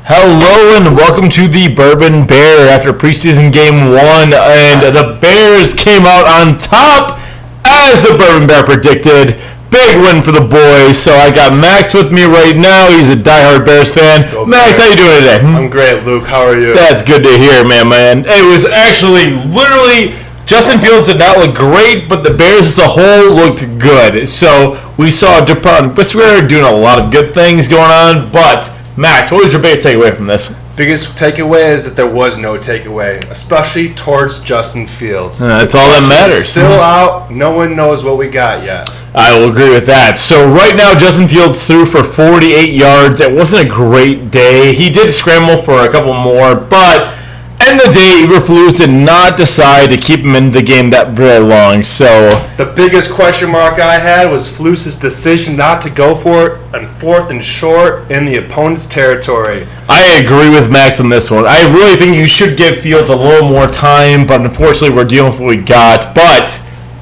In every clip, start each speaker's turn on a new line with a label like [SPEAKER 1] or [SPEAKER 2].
[SPEAKER 1] Hello and welcome to the Bourbon Bear after preseason game 1, and the Bears came out on top as the Bourbon Bear predicted. Big win for the boys. So I got Max with me right now. He's a diehard Bears fan.
[SPEAKER 2] Go
[SPEAKER 1] Max,
[SPEAKER 2] Bears.
[SPEAKER 1] how you doing today?
[SPEAKER 2] I'm great, Luke. How are you?
[SPEAKER 1] That's good to hear, man. It was actually literally Justin Fields did not look great, but the Bears as a whole looked good. So we saw DePron Bisware doing a lot of good things going on, but Max, what was your biggest takeaway from this?
[SPEAKER 2] Biggest takeaway is that there was no takeaway, especially towards Justin Fields.
[SPEAKER 1] That's all that matters.
[SPEAKER 2] Still out. No one knows what we got yet.
[SPEAKER 1] I will agree with that. So right now, Justin Fields threw for 48 yards. It wasn't a great day. He did scramble for a couple more, but end of the day, Eberflus did not decide to keep him in the game that very long. So
[SPEAKER 2] The biggest question mark I had was Flus's decision not to go for it on 4th and short in the opponent's territory.
[SPEAKER 1] I agree with Max on this one. I really think you should give Fields a little more time, but unfortunately, we're dealing with what we got. But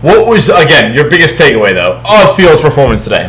[SPEAKER 1] what was, again, your biggest takeaway, though, of Fields' performance today?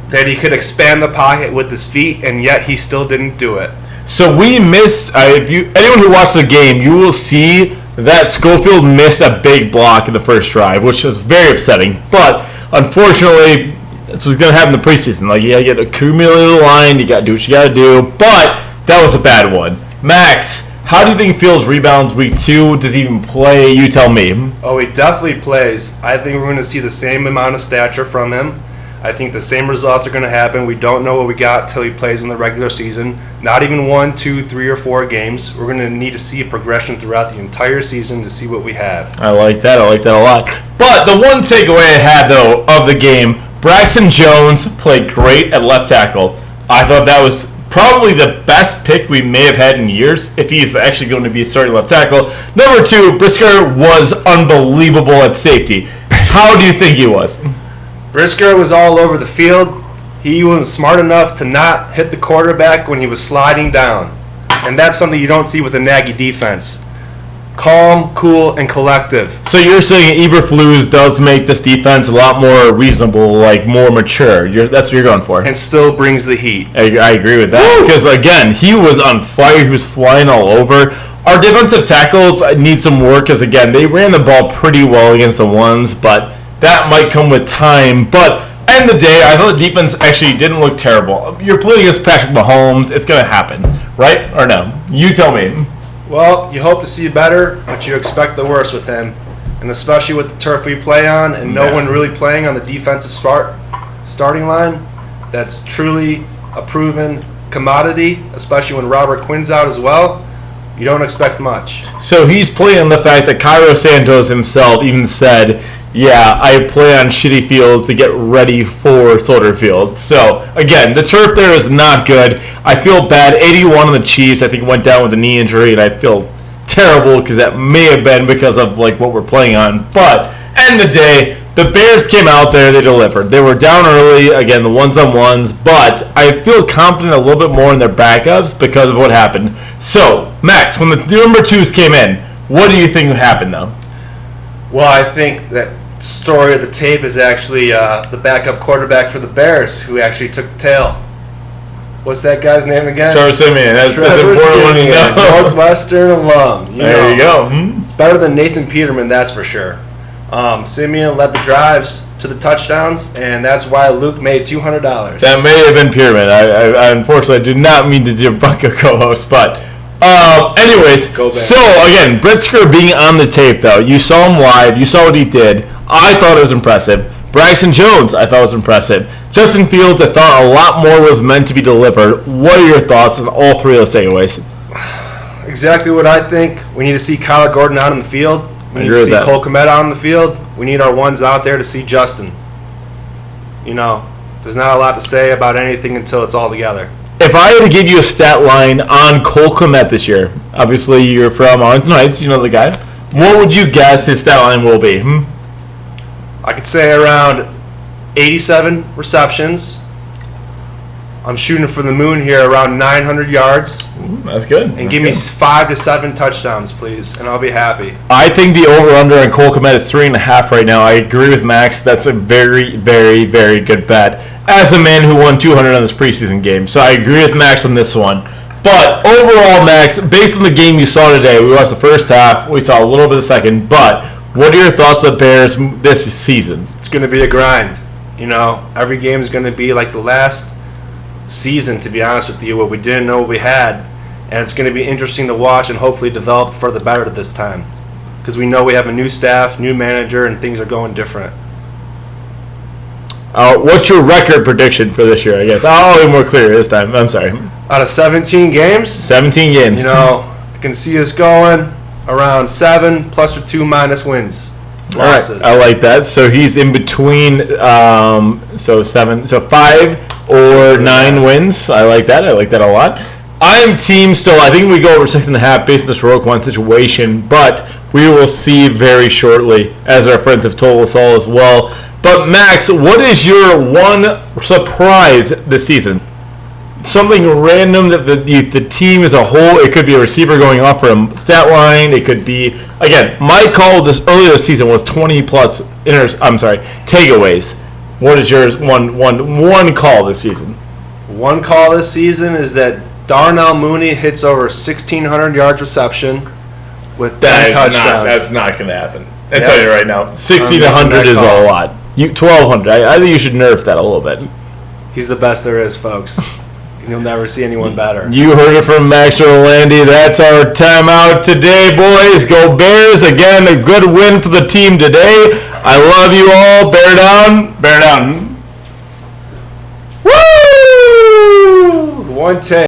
[SPEAKER 2] That he could expand the pocket with his feet, and yet he still didn't do it.
[SPEAKER 1] So we missed. Anyone who watched the game, you will see that Schofield missed a big block in the first drive, which was very upsetting. But unfortunately, that's what's going to happen in the preseason. Like, you got to get accumulated line, you got to do what you got to do. But that was a bad one. Max, how do you think Fields rebounds week 2? Does he even play? You tell me.
[SPEAKER 2] Oh, he definitely plays. I think we're going to see the same amount of stature from him. I think the same results are going to happen. We don't know what we got till he plays in the regular season. Not even 1, 2, 3, or 4 games. We're going to need to see a progression throughout the entire season to see what we have.
[SPEAKER 1] I like that a lot. But the one takeaway I had, though, of the game, Braxton Jones played great at left tackle. I thought that was probably the best pick we may have had in years if he's actually going to be starting left tackle. Number 2, Brisker was unbelievable at safety. How do you think he was?
[SPEAKER 2] Brisker was all over the field. He was smart enough to not hit the quarterback when he was sliding down. And that's something you don't see with a Nagy defense. Calm, cool, and collective.
[SPEAKER 1] So you're saying Eberflus does make this defense a lot more reasonable, like more mature. That's what you're going for.
[SPEAKER 2] And still brings the heat.
[SPEAKER 1] I agree with that. Woo! Because, again, he was on fire. He was flying all over. Our defensive tackles need some work because, again, they ran the ball pretty well against the ones, but that might come with time. But end of the day, I thought the defense actually didn't look terrible. You're playing against Patrick Mahomes. It's going to happen, right? Or no? You tell me.
[SPEAKER 2] Well, you hope to see better, but you expect the worst with him. And especially with the turf we play on and no one really playing on the defensive starting line, that's truly a proven commodity, especially when Robert Quinn's out as well. You don't expect much.
[SPEAKER 1] So he's playing on the fact that Cairo Santos himself even said, yeah, I play on shitty fields to get ready for Soldier Field. So, again, the turf there is not good. I feel bad. 81 on the Chiefs, I think, went down with a knee injury, and I feel terrible because that may have been because of like what we're playing on. But, end of the day, the Bears came out there, they delivered. They were down early, again, the ones-on-ones, but I feel confident a little bit more in their backups because of what happened. So, Max, when the number 2s came in, what do you think happened, though?
[SPEAKER 2] Well, I think that story of the tape is actually the backup quarterback for the Bears who actually took the tail. What's that guy's name again?
[SPEAKER 1] Trevor Siemian. That's
[SPEAKER 2] Trevor
[SPEAKER 1] important one, you
[SPEAKER 2] Siemian,
[SPEAKER 1] know.
[SPEAKER 2] Northwestern alum.
[SPEAKER 1] There you go.
[SPEAKER 2] It's better than Nathan Peterman, that's for sure. Siemian led the drives to the touchdowns, and that's why Luke made $200.
[SPEAKER 1] That may have been Peterman. I unfortunately do not mean to do Bronco co-host, but anyways, so again, Brisker being on the tape, though, you saw him live, you saw what he did. I thought it was impressive. Braxton Jones, I thought was impressive. Justin Fields, I thought a lot more was meant to be delivered. What are your thoughts on all 3 of those takeaways?
[SPEAKER 2] Exactly what I think. We need to see Kyler Gordon out on the field. We need to see Cole Kmet out on the field. We need our ones out there to see Justin. You know, there's not a lot to say about anything until it's all together.
[SPEAKER 1] If I had to give you a stat line on Cole Kmet this year, obviously you're from Arlington Heights, you know the guy. What would you guess his stat line will be?
[SPEAKER 2] I could say around 87 receptions. I'm shooting for the moon here, around 900 yards.
[SPEAKER 1] Ooh, that's good.
[SPEAKER 2] And give me 5 to 7 touchdowns, please, and I'll be happy.
[SPEAKER 1] I think the over-under on Cole Kmet is 3.5 right now. I agree with Max. That's a very, very, very good bet. As a man who won 200 on this preseason game. So I agree with Max on this one. But overall, Max, based on the game you saw today, we watched the first half, we saw a little bit of the second, but what are your thoughts on the Bears this season?
[SPEAKER 2] It's going to be a grind. You know, every game is going to be like the last season, to be honest with you, where we didn't know what we had. And it's going to be interesting to watch and hopefully develop for the better this time. Because we know we have a new staff, new manager, and things are going different.
[SPEAKER 1] What's your record prediction for this year, I guess? I'll be more clear this time. I'm sorry.
[SPEAKER 2] Out of 17 games,
[SPEAKER 1] 17 games.
[SPEAKER 2] you know, I can see us going around 7 plus or 2 minus wins.
[SPEAKER 1] All right,
[SPEAKER 2] Losses.
[SPEAKER 1] I like that. So he's in between, so 5 or 9 wins. I like that. I like that a lot. I'm team still. I think we go over 6.5 based on this Rogue One situation, but we will see very shortly, as our friends have told us all as well. But Max, what is your one surprise this season? Something random that the team as a whole, it could be a receiver going off for a stat line. It could be, again, my call earlier this season was 20 plus takeaways. What is yours? One call this season.
[SPEAKER 2] One call this season is that Darnell Mooney hits over 1,600 yards reception with 10 touchdowns.
[SPEAKER 1] That's not going to happen. I
[SPEAKER 2] Yep.
[SPEAKER 1] tell you right now, 60 to 100 is a lot. 1,200. I think you should nerf that a little bit.
[SPEAKER 2] He's the best there is, folks. You'll never see anyone better.
[SPEAKER 1] You heard it from Max Orlandi. That's our timeout today, boys. Go Bears. Again, a good win for the team today. I love you all. Bear down. Bear down.
[SPEAKER 2] Woo! One take.